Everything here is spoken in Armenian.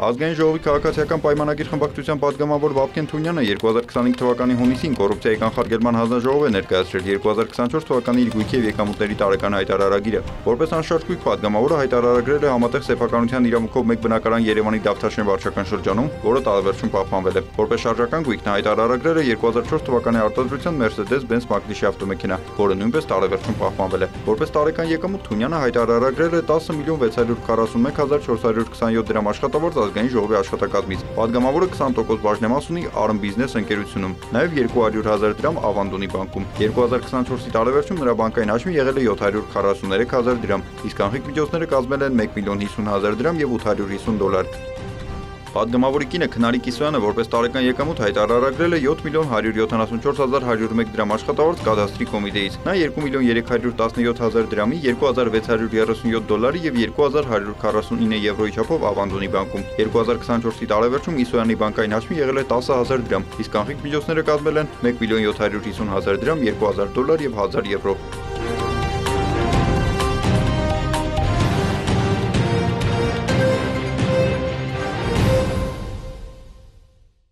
Ազգային ժողովի քաղաքացիական պայմանագիր խմբակցության պատգամավոր Վավգեն Թունյանը 2025 թվականի հունիսին կոռուպցիայի կանխարգելման հանձնաժողով է ներկայացրել 2024 թվականի իր գույքի եւ եկամուտների տարեկան հայտարարագիրը։ Որպես անշարժ պատգամավորը հայտարարագրել է համատեղ սեփականության իրավունքով մեկ բնակարան Երևանի Դավթաշեն վարչական շրջանում, որը տարեվերջում պահպանվել է։ Որպես շարժական գույք նա հայտարարագրել է 2004 թվականի արտադրության Mercedes-Benz Magnitsky ավտոմեքենա, որը նույնպես տարեվերջում պահպանվել է։ Որպես տարեկան եկամուտ Թունյանը հայտարարագրել է 10.641.427 դրամ աշխատավոր ազգային ժողովի աշխատակազմից։ Պատգամավորը 20% բաժնեմաս ունի Arm Business ընկերությունում, նաև 200,000 դրամ Ավանդ ունի բանկում։ 2024-ի տարեվերջում նրա բանկային հաշվին եղել է 743,000 դրամ, իսկ անխիկ միջոցները կազմել են 1,50,000 դրամ եւ $850։ Պատգամավորի կինը Քնարի Կիսոյանը որպես տարեկան եկամուտ հայտարարագրել է 7,174,101 դրամ աշխատավոր կադաստրի կոմիտեից։ Նա 2,317,000 դրամի, $2,637 եւ 2,149 եվրոյի չափով ավանդ ունի բանկում։ 2024-ի տարեվերջում Կիսոյանի բանկային հաշվին եղել է 10,000 դրամ, իսկ անխիկ միջոցները կազմել են 1,750,000 դրամ, $2,000 եւ 1,000 եվրո։